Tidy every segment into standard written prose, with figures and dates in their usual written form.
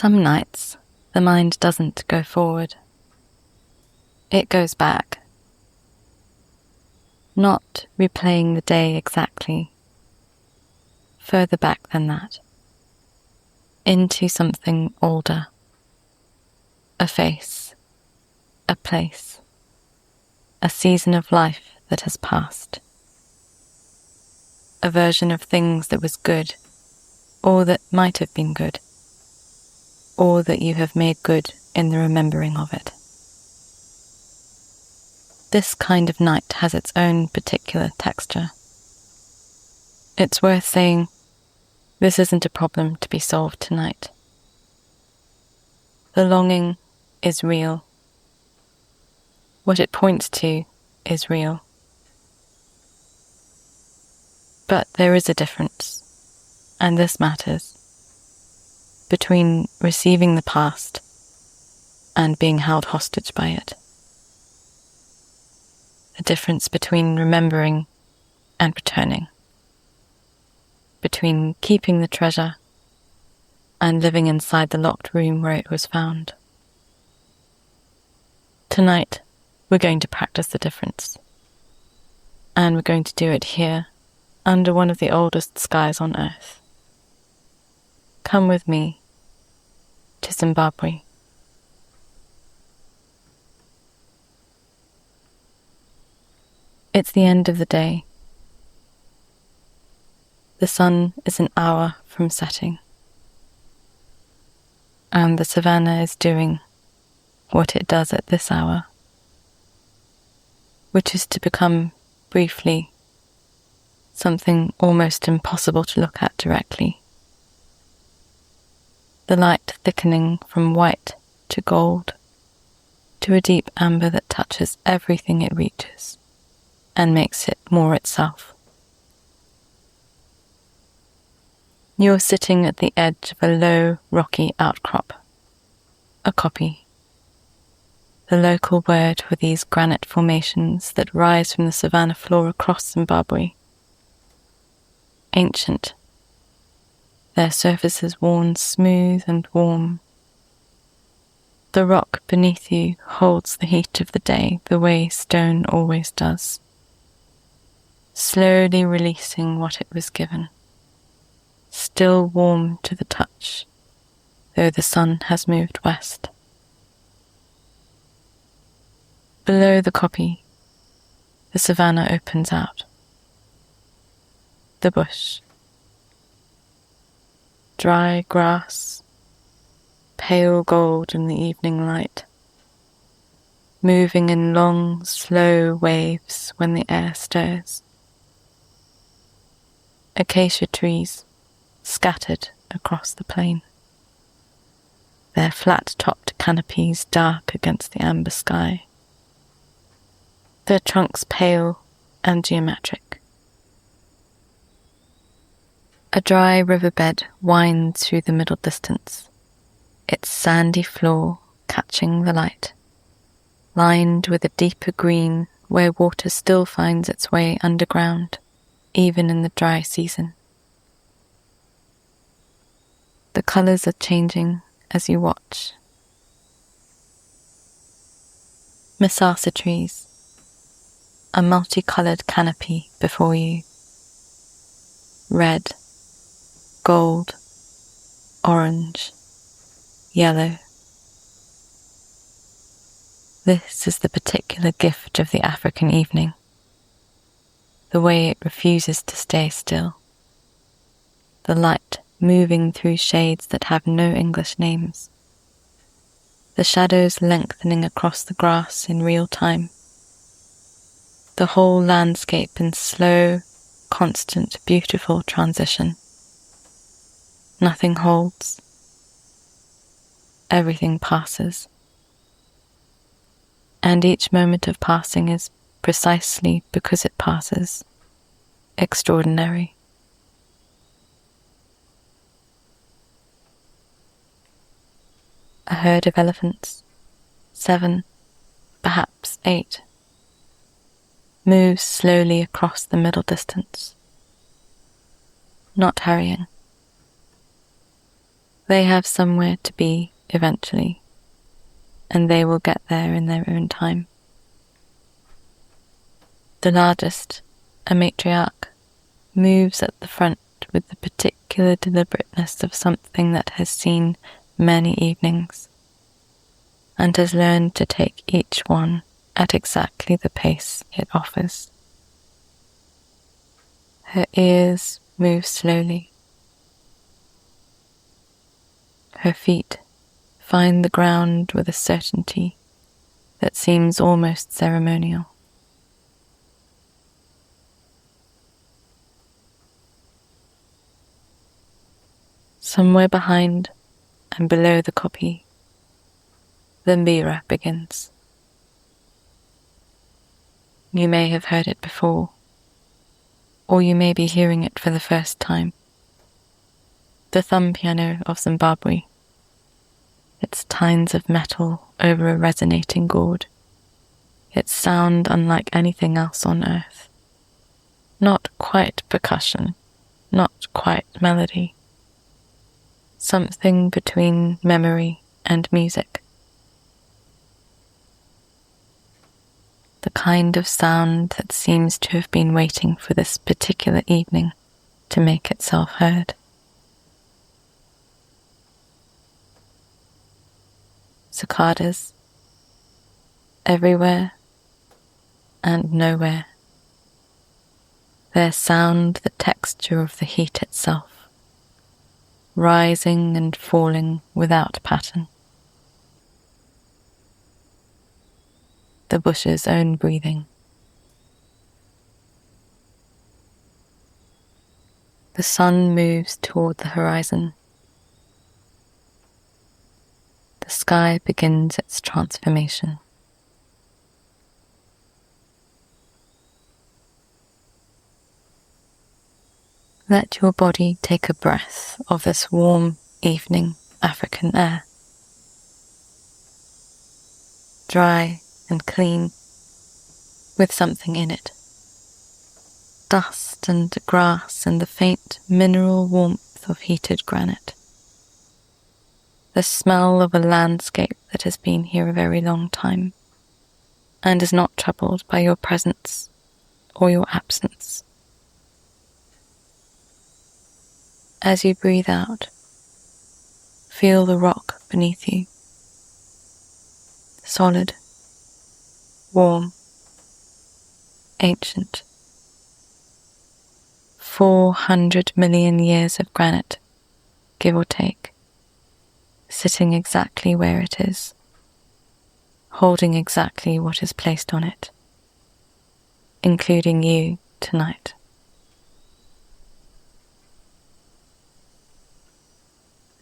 Some nights, the mind doesn't go forward. It goes back. Not replaying the day exactly, further back than that, into something older, a face, a place, a season of life that has passed, a version of things that was good, or that might have been good, or that you have made good in the remembering of it. This kind of night has its own particular texture. It's worth saying, this isn't a problem to be solved tonight. The longing is real. What it points to is real. But there is a difference, and this matters, between receiving the past and being held hostage by it. The difference between remembering and returning, between keeping the treasure and living inside the locked room where it was found. Tonight, we're going to practice the difference, and we're going to do it here, under one of the oldest skies on Earth. Come with me to Zimbabwe. It's the end of the day. The sun is an hour from setting, and the Savannah is doing what it does at this hour, which is to become, briefly, something almost impossible to look at directly. The light thickening from white to gold, to a deep amber that touches everything it reaches, and makes it more itself. You're sitting at the edge of a low, rocky outcrop, a kopje, the local word for these granite formations that rise from the savanna floor across Zimbabwe. Ancient, their surfaces worn smooth and warm. The rock beneath you holds the heat of the day the way stone always does, slowly releasing what it was given, still warm to the touch, though the sun has moved west. Below the kopje, the savanna opens out. The bush. Dry grass, pale gold in the evening light, moving in long, slow waves when the air stirs. Acacia trees scattered across the plain, their flat-topped canopies dark against the amber sky, their trunks pale and geometric. A dry riverbed winds through the middle distance, its sandy floor catching the light, lined with a deeper green where water still finds its way underground, even in the dry season. The colours are changing as you watch. Misasa trees, a multicoloured canopy before you. Red, gold, orange, yellow. This is the particular gift of the African evening, the way it refuses to stay still. The light moving through shades that have no English names. The shadows lengthening across the grass in real time. The whole landscape in slow, constant, beautiful transition. Nothing holds. Everything passes. And each moment of passing is, precisely because it passes, extraordinary. A herd of elephants, 7, perhaps 8, moves slowly across the middle distance, not hurrying. They have somewhere to be eventually, and they will get there in their own time. The largest, a matriarch, moves at the front with the particular deliberateness of something that has seen many evenings, and has learned to take each one at exactly the pace it offers. Her ears move slowly. Her feet find the ground with a certainty that seems almost ceremonial. Somewhere behind and below the copy, the mbira begins. You may have heard it before, or you may be hearing it for the first time. The thumb piano of Zimbabwe, its tines of metal over a resonating gourd, its sound unlike anything else on earth. Not quite percussion, not quite melody. Something between memory and music. The kind of sound that seems to have been waiting for this particular evening to make itself heard. Cicadas, everywhere and nowhere. Their sound the texture of the heat itself, rising and falling without pattern. The bush's own breathing. The sun moves toward the horizon. The sky begins its transformation. Let your body take a breath of this warm evening African air. Dry and clean, with something in it. Dust and grass and the faint mineral warmth of heated granite. The smell of a landscape that has been here a very long time and is not troubled by your presence or your absence. As you breathe out, feel the rock beneath you. Solid, warm, ancient. 400 million years of granite, give or take, sitting exactly where it is, holding exactly what is placed on it, including you tonight.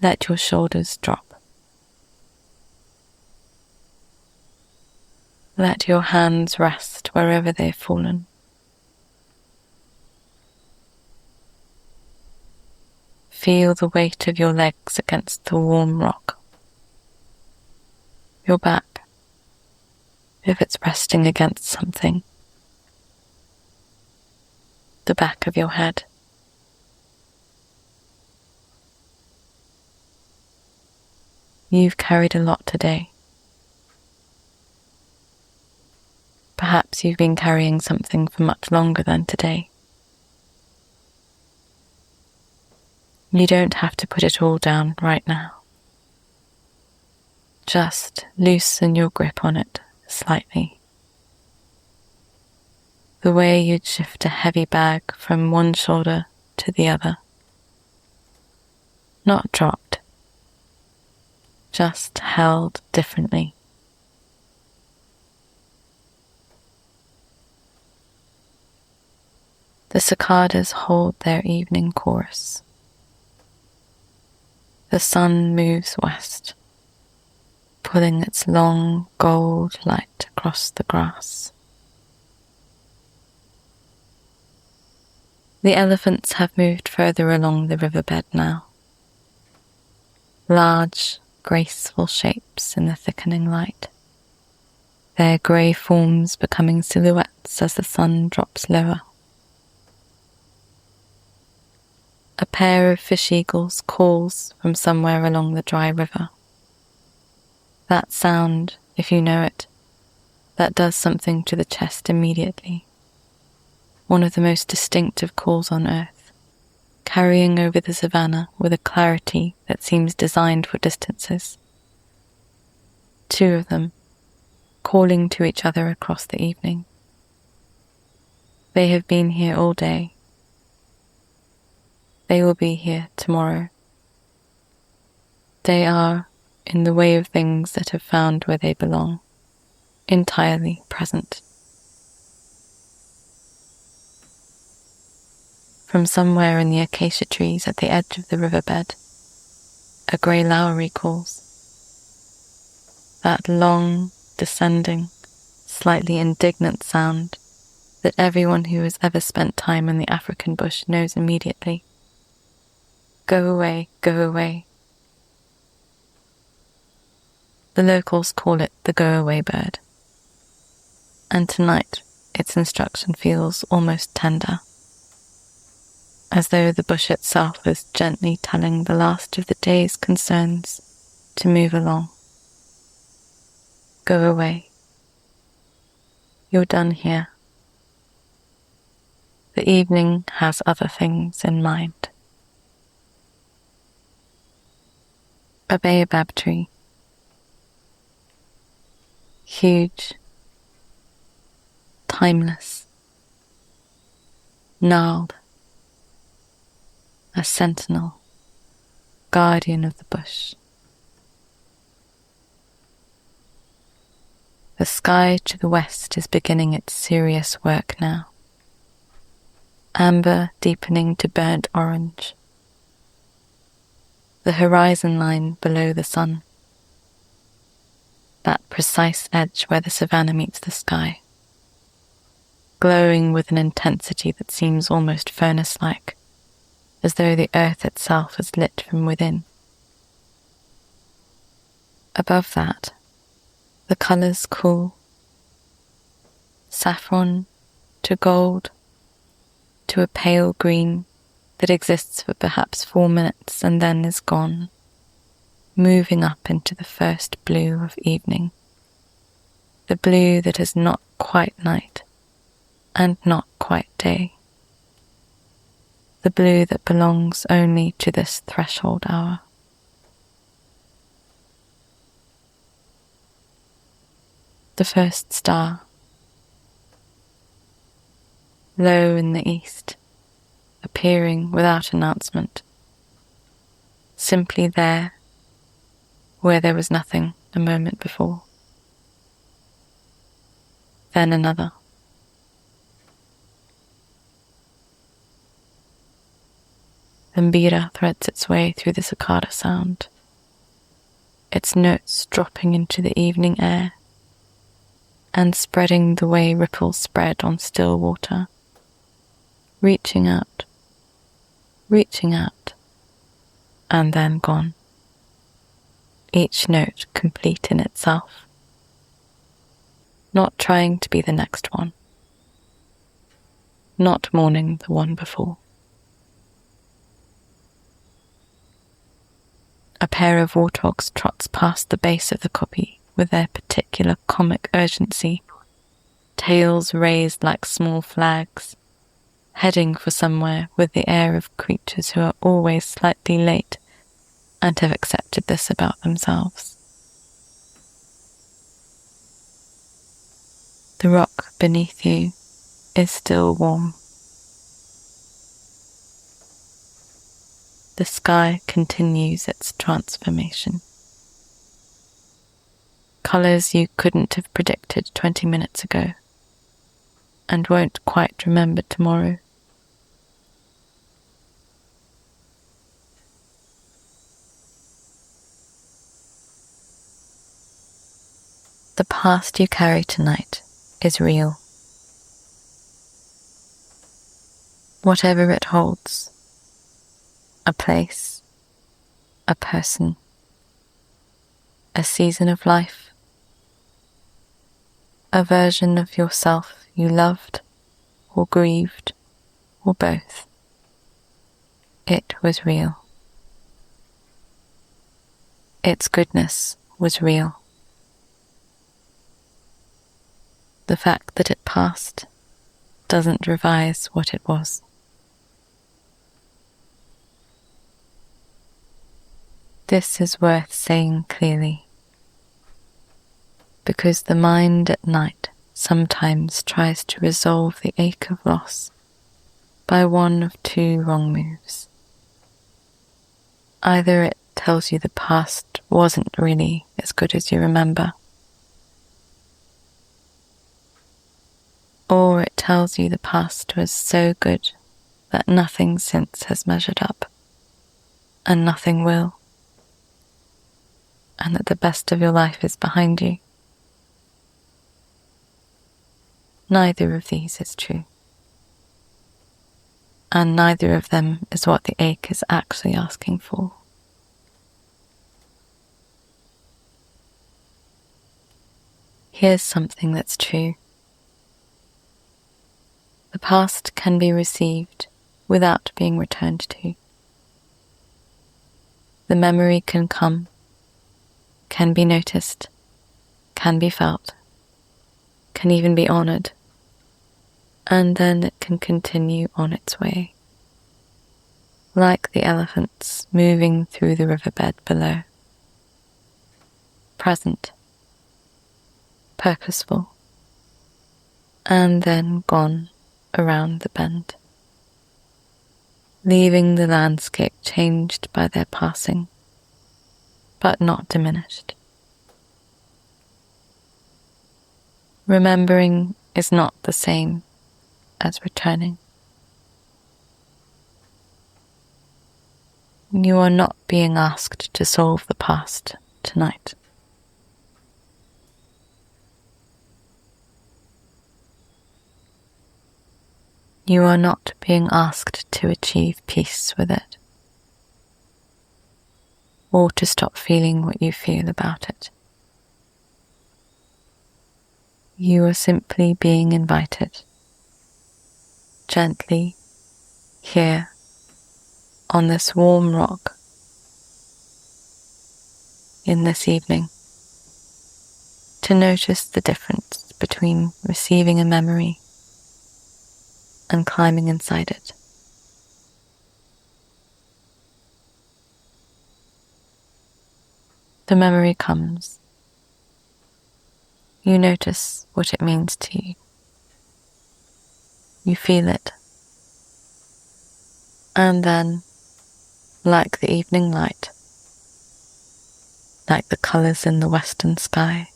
Let your shoulders drop. Let your hands rest wherever they've fallen. Feel the weight of your legs against the warm rock. Your back, if it's resting against something. The back of your head. You've carried a lot today. Perhaps you've been carrying something for much longer than today. You don't have to put it all down right now. Just loosen your grip on it slightly. The way you'd shift a heavy bag from one shoulder to the other. Not dropped, just held differently. The cicadas hold their evening chorus. The sun moves west, pulling its long gold light across the grass. The elephants have moved further along the riverbed now. Large, graceful shapes in the thickening light, their grey forms becoming silhouettes as the sun drops lower. A pair of fish eagles calls from somewhere along the dry river. That sound, if you know it, that does something to the chest immediately. One of the most distinctive calls on earth, carrying over the savannah with a clarity that seems designed for distances. Two of them, calling to each other across the evening. They have been here all day. They will be here tomorrow. They are, in the way of things that have found where they belong, entirely present. From somewhere in the acacia trees at the edge of the riverbed, a grey lowery calls. That long, descending, slightly indignant sound that everyone who has ever spent time in the African bush knows immediately. Go away, go away. The locals call it the go-away bird, and tonight its instruction feels almost tender, as though the bush itself is gently telling the last of the day's concerns to move along. Go away. You're done here. The evening has other things in mind. A baobab tree. Huge, timeless, gnarled, a sentinel, guardian of the bush. The sky to the west is beginning its serious work now. Amber deepening to burnt orange. The horizon line below the sun. That precise edge where the savannah meets the sky, glowing with an intensity that seems almost furnace-like, as though the earth itself is lit from within. Above that, the colours cool, saffron to gold to a pale green that exists for perhaps 4 minutes and then is gone, moving up into the first blue of evening, the blue that is not quite night and not quite day, the blue that belongs only to this threshold hour. The first star, low in the east, appearing without announcement, simply there where there was nothing a moment before. Then another. The mbira threads its way through the cicada sound, its notes dropping into the evening air and spreading the way ripples spread on still water, reaching out, and then gone. Each note complete in itself, not trying to be the next one, not mourning the one before. A pair of warthogs trots past the base of the kopje with their particular comic urgency, tails raised like small flags, heading for somewhere with the air of creatures who are always slightly late and have accepted this about themselves. The rock beneath you is still warm. The sky continues its transformation. Colours you couldn't have predicted 20 minutes ago and won't quite remember tomorrow. The past you carry tonight is real. Whatever it holds, a place, a person, a season of life, a version of yourself you loved or grieved or both. It was real. Its goodness was real. The fact that it passed doesn't revise what it was. This is worth saying clearly, because the mind at night sometimes tries to resolve the ache of loss by one of two wrong moves. Either it tells you the past wasn't really as good as you remember, or it tells you the past was so good that nothing since has measured up, and nothing will, and that the best of your life is behind you. Neither of these is true, and neither of them is what the ache is actually asking for. Here's something that's true. The past can be received without being returned to. The memory can come, can be noticed, can be felt, can even be honored, and then it can continue on its way, like the elephants moving through the riverbed below. Present, purposeful, and then gone around the bend, leaving the landscape changed by their passing, but not diminished. Remembering is not the same as returning. You are not being asked to solve the past tonight. You are not being asked to achieve peace with it, or to stop feeling what you feel about it. You are simply being invited, gently, here, on this warm rock, in this evening, to notice the difference between receiving a memory and climbing inside it. The memory comes. You notice what it means to you. You feel it. And then, like the evening light, like the colours in the western sky,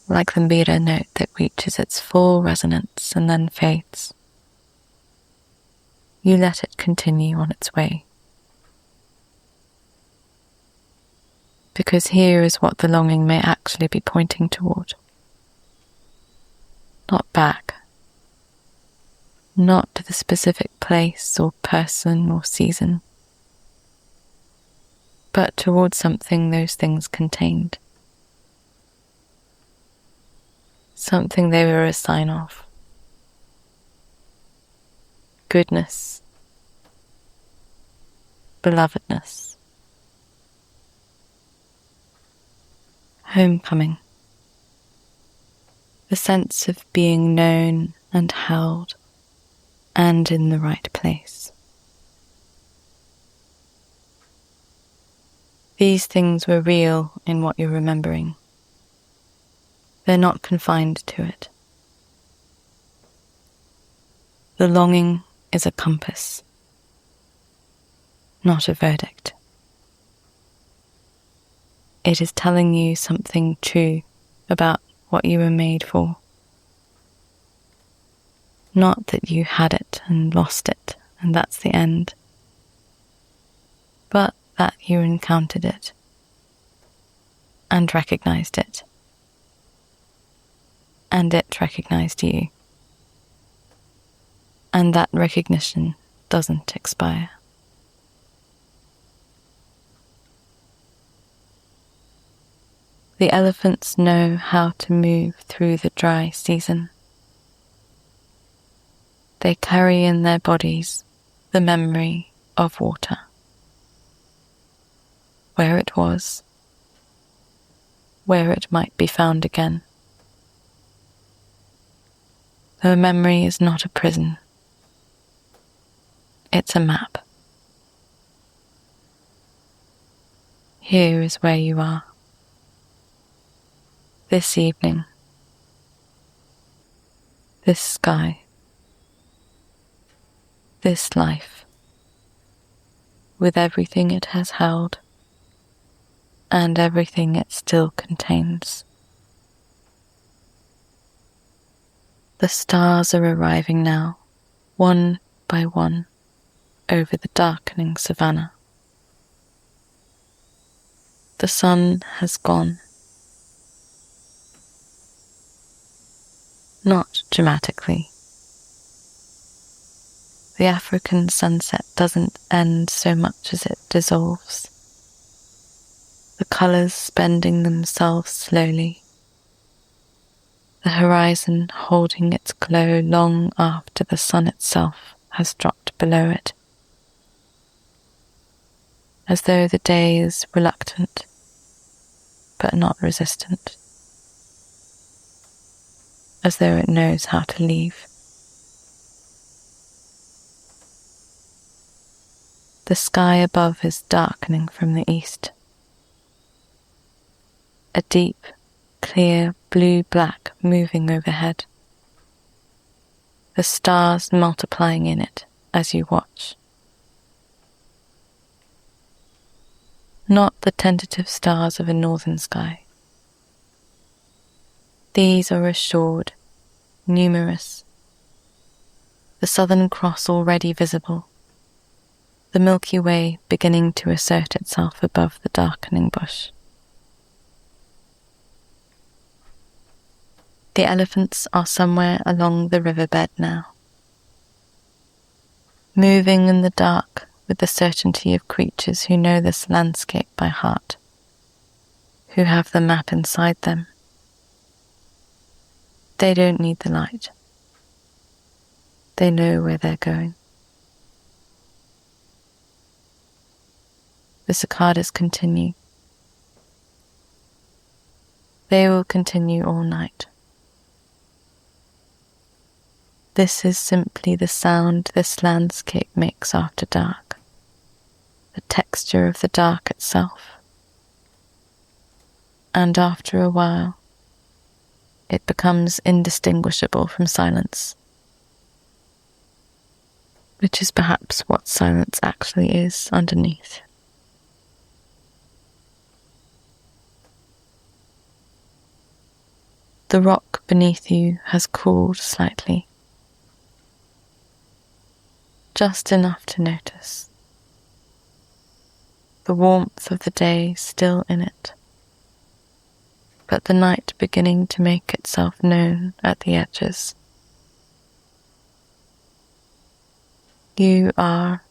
like the mbira note that reaches its full resonance and then fades, you let it continue on its way. Because here is what the longing may actually be pointing toward. Not back, not to the specific place or person or season, but towards something those things contained. Something they were a sign of. Goodness, belovedness, homecoming, the sense of being known and held and in the right place. These things were real in what you're remembering. They're not confined to it. The longing is a compass, not a verdict. It is telling you something true about what you were made for. Not that you had it and lost it and that's the end, but that you encountered it and recognized it. And it recognized you. And that recognition doesn't expire. The elephants know how to move through the dry season. They carry in their bodies the memory of water, where it was, where it might be found again. The memory is not a prison, it's a map. Here is where you are, this evening, this sky, this life, with everything it has held and everything it still contains. The stars are arriving now, one by one, over the darkening savannah. The sun has gone. Not dramatically. The African sunset doesn't end so much as it dissolves, the colours bending themselves slowly, the horizon holding its glow long after the sun itself has dropped below it, as though the day is reluctant but not resistant, as though it knows how to leave. The sky above is darkening from the east. A deep, clear blue-black moving overhead. The stars multiplying in it as you watch. Not the tentative stars of a northern sky. These are assured, numerous. The Southern Cross already visible. The Milky Way beginning to assert itself above the darkening bush. The elephants are somewhere along the riverbed now, moving in the dark with the certainty of creatures who know this landscape by heart, who have the map inside them. They don't need the light. They know where they're going. The cicadas continue. They will continue all night. This is simply the sound this landscape makes after dark, the texture of the dark itself. And after a while, it becomes indistinguishable from silence, which is perhaps what silence actually is underneath. The rock beneath you has cooled slightly, just enough to notice. The warmth of the day still in it, but the night beginning to make itself known at the edges. You are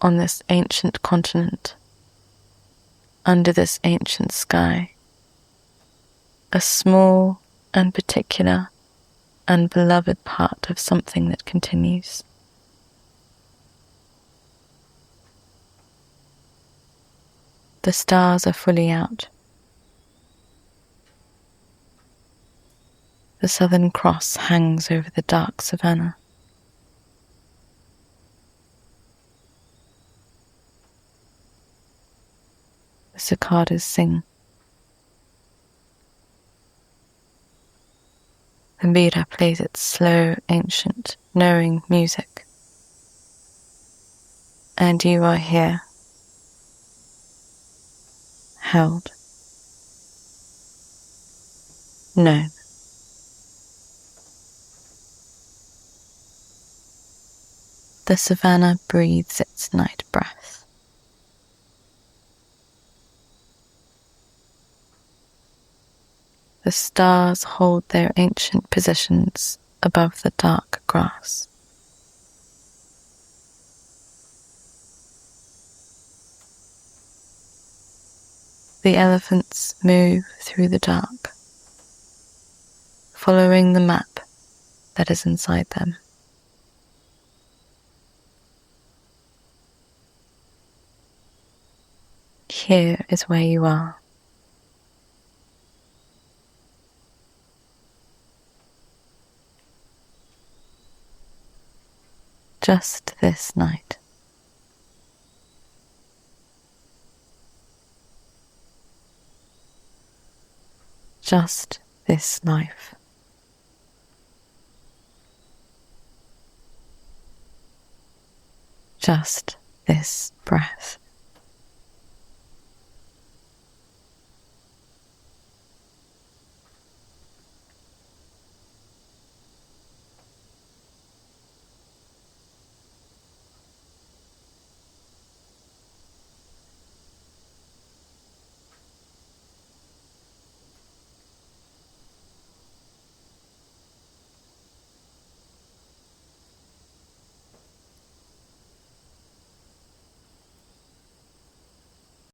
on this ancient continent, under this ancient sky, a small and particular and beloved part of something that continues. The stars are fully out. The Southern Cross hangs over the dark savannah. The cicadas sing. The mbira plays its slow, ancient, knowing music. And you are here, held, known. The savannah breathes its night breath. The stars hold their ancient positions above the dark grass. The elephants move through the dark, following the map that is inside them. here is where you are. Just this night. Just this life. Just this breath.